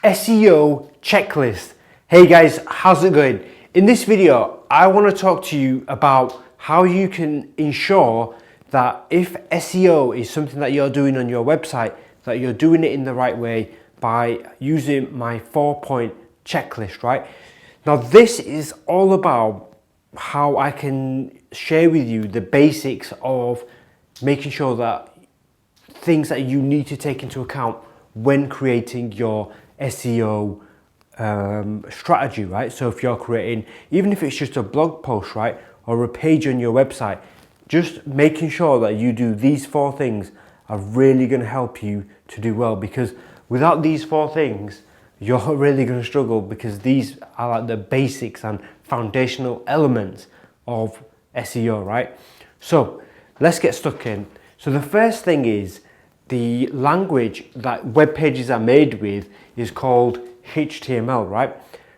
SEO checklist. Hey guys, how's it going? In this video, I want to talk to you about how you can ensure that if SEO is something that you're doing on your website, that you're doing it in the right way by using my 4-point checklist, right? Now this is all about how I can share with you the basics of making sure that things that you need to take into account when creating your SEO strategy, right? So if you're creating, even if it's just a blog post, right, or a page on your website, just making sure that you do these 4 things are really going to help you to do well, because without these 4 things, you're really going to struggle, because these are like the basics and foundational elements of SEO, right? So let's get stuck in. So the first thing is, the language that web pages are made with is called HTML, right?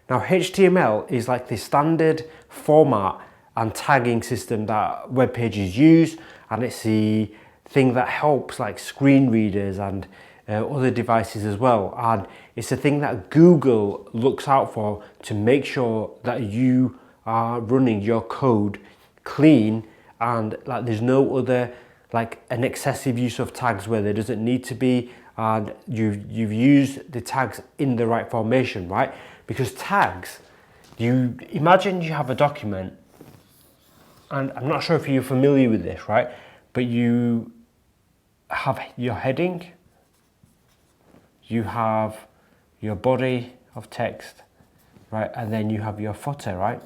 Now HTML is like the standard format and tagging system that web pages use, and it's the thing that helps like screen readers and other devices as well, and it's the thing that Google looks out for to make sure that you are running your code clean, and like there's no other like an excessive use of tags where there doesn't need to be, and you've used the tags in the right formation, right? Because tags, you imagine you have a document, and I'm not sure if you're familiar with this, right? But you have your heading, you have your body of text, right? And then you have your footer, right?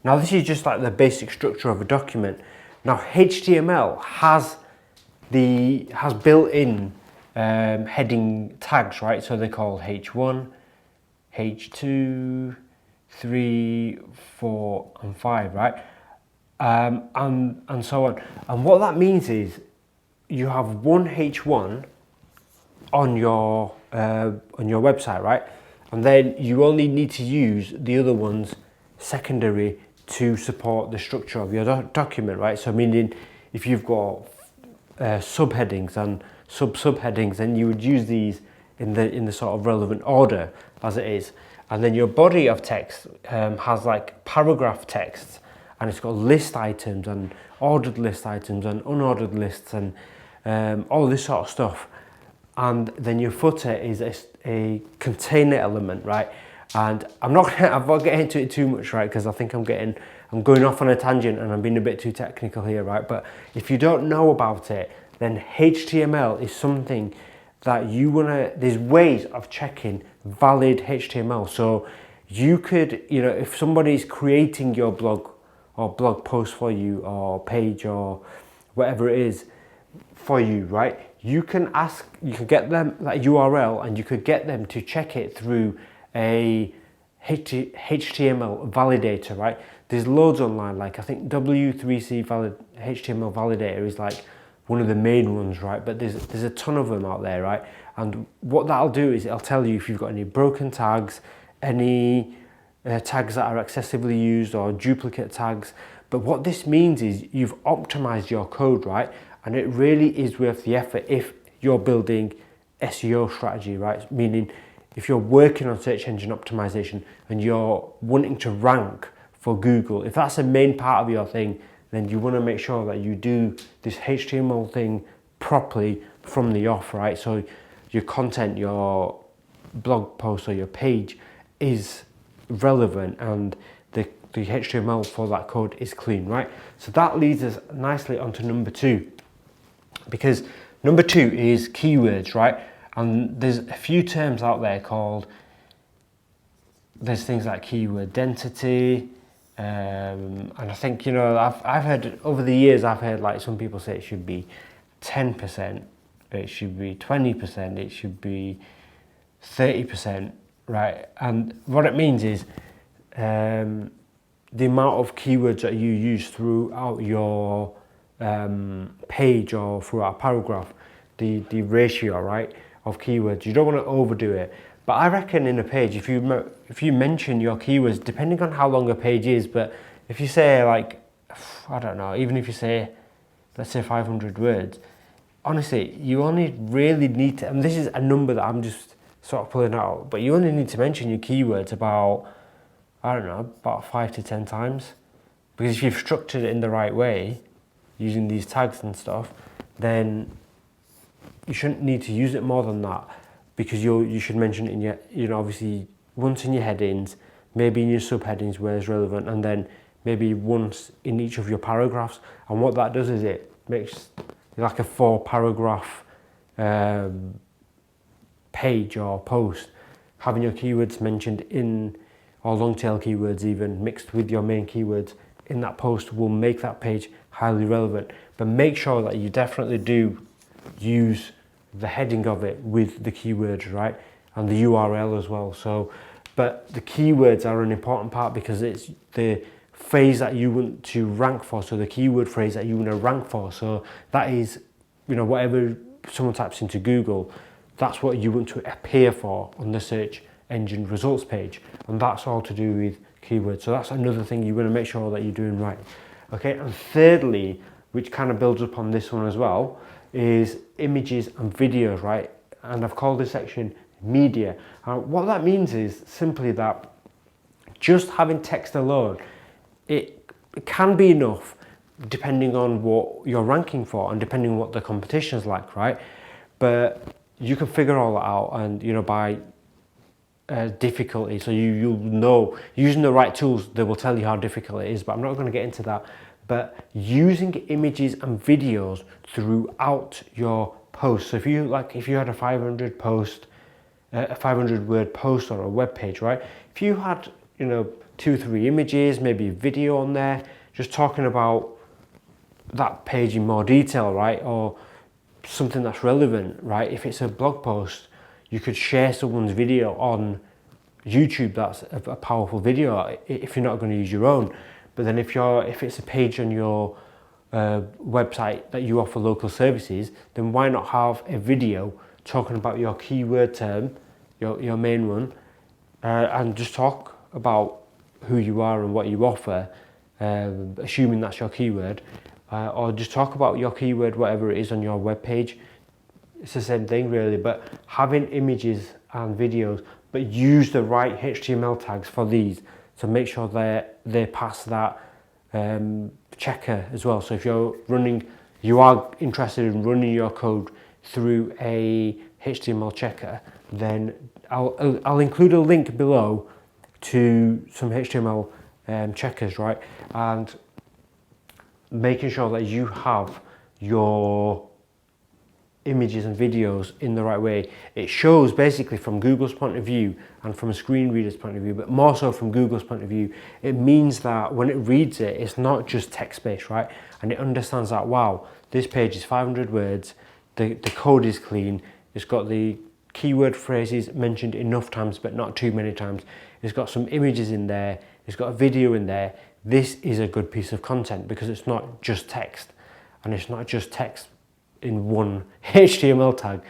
Now this is just like the basic structure of a document. Now HTML has built-in heading tags, right? So they're called H1, H2, 3, 4, and 5, right? And so on. And what that means is you have one H1 on your website, right? And then you only need to use the other ones secondary to support the structure of your document, right? So meaning if you've got subheadings and subheadings, then you would use these in the sort of relevant order as it is. And then your body of text has like paragraph texts, and it's got list items and ordered list items and unordered lists and all this sort of stuff. And then your footer is a container element, right? And I'm not getting into it too much, right? Because I think I'm going off on a tangent and I'm being a bit too technical here, right? But if you don't know about it, then HTML is something that there's ways of checking valid HTML. So you could, if somebody's creating your blog or blog post for you or page or whatever it is for you, right? You can get them that URL, and you could get them to check it through a HTML validator, right? There's loads online, like I think W3C HTML validator is like one of the main ones, right? But there's a ton of them out there, right? And what that'll do is it'll tell you if you've got any broken tags, any tags that are excessively used or duplicate tags. But what this means is you've optimized your code, right? And it really is worth the effort if you're building SEO strategy, right? Meaning if you're working on search engine optimization and you're wanting to rank for Google, if that's a main part of your thing, then you want to make sure that you do this HTML thing properly from the off, right? So your content, your blog post or your page is relevant, and the HTML for that code is clean, right? So that leads us nicely onto number 2, because number 2 is keywords, right? And there's a few terms out there there's things like keyword density, and I think, I've heard over the years, I've heard like some people say it should be 10%, it should be 20%, it should be 30%, right? And what it means is the amount of keywords that you use throughout your page or throughout a paragraph, the ratio, right, of keywords. You don't want to overdo it. But I reckon in a page, if you mention your keywords, depending on how long a page is, but if you say like, I don't know, even if you say, let's say 500 words, honestly, you only really need to, and this is a number that I'm just sort of pulling out, but you only need to mention your keywords about, I don't know, about 5 to 10 times. Because if you've structured it in the right way, using these tags and stuff, then you shouldn't need to use it more than that, because you should mention it in your, you know, obviously once in your headings, maybe in your subheadings where it's relevant, and then maybe once in each of your paragraphs. And what that does is it makes like a 4-paragraph page or post, having your keywords mentioned in, or long tail keywords even, mixed with your main keywords in that post will make that page highly relevant. But make sure that you definitely do use the heading of it with the keywords, right? And the URL as well. So, but the keywords are an important part because it's the phrase that you want to rank for. So the keyword phrase that you want to rank for. So that is, you know, whatever someone types into Google, that's what you want to appear for on the search engine results page. And that's all to do with keywords. So that's another thing you want to make sure that you're doing right. Okay, and thirdly, which kind of builds upon this one as well, is images and videos, right? And I've called this section media. What that means is simply that just having text alone, it can be enough depending on what you're ranking for and depending on what the competition's like, right? But you can figure all that out, and you know, by difficulty, so you'll know, using the right tools, they will tell you how difficult it is, but I'm not going to get into that. But using images and videos throughout your post. So if you had a 500 post, a 500 word post or a web page, right? If you had, you know, 2 or 3 images, maybe a video on there, just talking about that page in more detail, right? Or something that's relevant, right? If it's a blog post, you could share someone's video on YouTube. That's a powerful video if you're not going to use your own. But then if it's a page on your website that you offer local services, then why not have a video talking about your keyword term, your main one, and just talk about who you are and what you offer, assuming that's your keyword, or just talk about your keyword, whatever it is on your web page. It's the same thing really, but having images and videos, but use the right HTML tags for these to make sure they pass that checker as well. So if you are interested in running your code through a HTML checker, then I'll include a link below to some HTML checkers, right? And making sure that you have your images and videos in the right way. It shows basically from Google's point of view and from a screen reader's point of view, but more so from Google's point of view. It means that when it reads it, it's not just text-based, right? And it understands that, wow, this page is 500 words, the code is clean, it's got the keyword phrases mentioned enough times but not too many times, it's got some images in there, it's got a video in there. This is a good piece of content because it's not just text, and it's not just text in one HTML tag,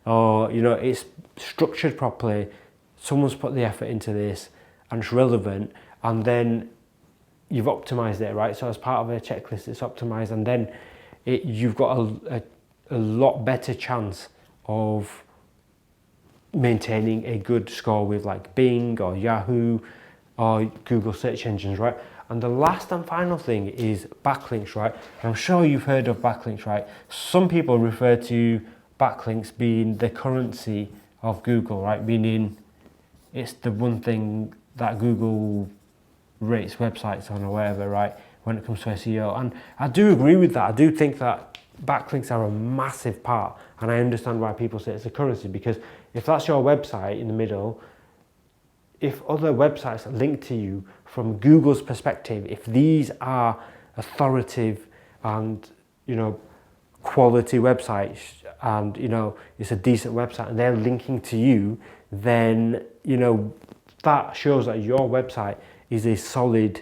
or you know, it's structured properly, someone's put the effort into this and it's relevant, and then you've optimized it, right? So as part of a checklist, it's optimized, and then you've got a lot better chance of maintaining a good score with like Bing or Yahoo or Google search engines, right? And the last and final thing is backlinks, right? I'm sure you've heard of backlinks, right? Some people refer to backlinks being the currency of Google, right? Meaning it's the one thing that Google rates websites on or whatever, right? When it comes to SEO. And I do agree with that. I do think that backlinks are a massive part, and I understand why people say it's a currency, because if that's your website in the middle, if other websites link to you from Google's perspective, if these are authoritative and, you know, quality websites, and, you know, it's a decent website and they're linking to you, then, you know, that shows that your website is a solid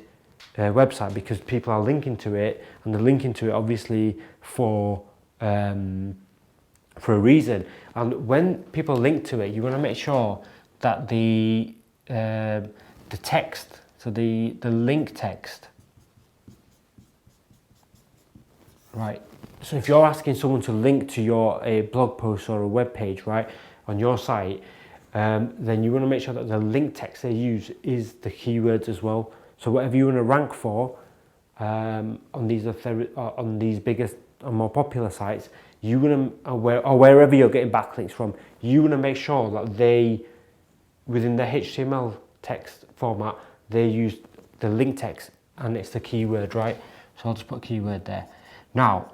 website, because people are linking to it, and they're linking to it obviously for a reason. And when people link to it, you want to make sure that the text, so the link text, right, So if you're asking someone to link to a blog post or a web page, right, on your site, then you want to make sure that the link text they use is the keywords as well. So whatever you want to rank for on these biggest and more popular sites, you want to, or wherever you're getting backlinks from, you want to make sure that they, within the HTML text format, they use the link text and it's the keyword, right? So I'll just put keyword there. Now,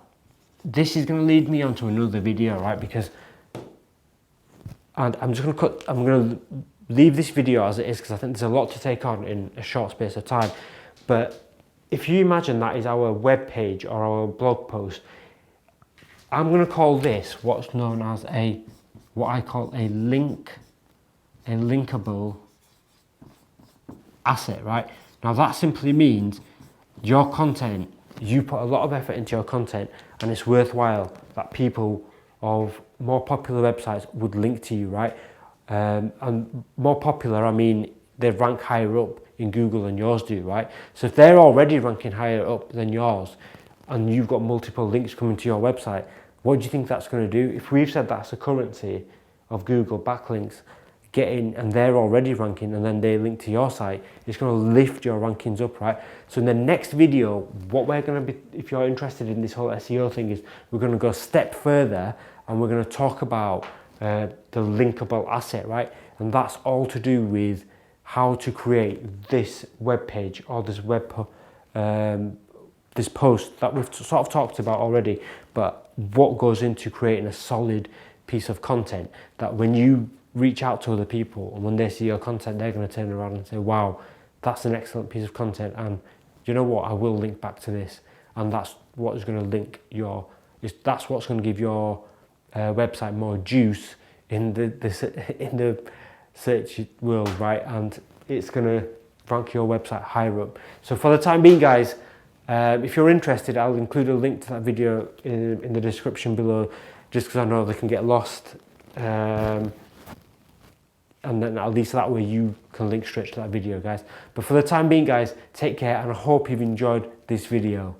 this is going to lead me on to another video, right? Because, and I'm going to leave this video as it is because I think there's a lot to take on in a short space of time. But if you imagine that is our web page or our blog post, I'm going to call this what's known as what I call a linkable asset, right? Now that simply means your content, you put a lot of effort into your content and it's worthwhile that people of more popular websites would link to you, right? And more popular, I mean, they rank higher up in Google than yours do, right? So if they're already ranking higher up than yours and you've got multiple links coming to your website, what do you think that's going to do? If we've said that's the currency of Google backlinks, and they're already ranking and then they link to your site, it's going to lift your rankings up, right? So in the next video, what we're going to be, if you're interested in this whole SEO thing, is we're going to go a step further and we're going to talk about the linkable asset, right? And that's all to do with how to create this web page or this this post that we've sort of talked about already, but what goes into creating a solid piece of content that when you reach out to other people and when they see your content, they're going to turn around and say, wow, that's an excellent piece of content, and you know what, I will link back to this. And that's what is going to link that's what's going to give your website more juice in the search world, right? And it's going to rank your website higher up. So for the time being, guys, if you're interested, I'll include a link to that video in the description below, just because I know they can get lost. And then at least that way you can link straight to that video, guys. But for the time being, guys, take care, and I hope you've enjoyed this video.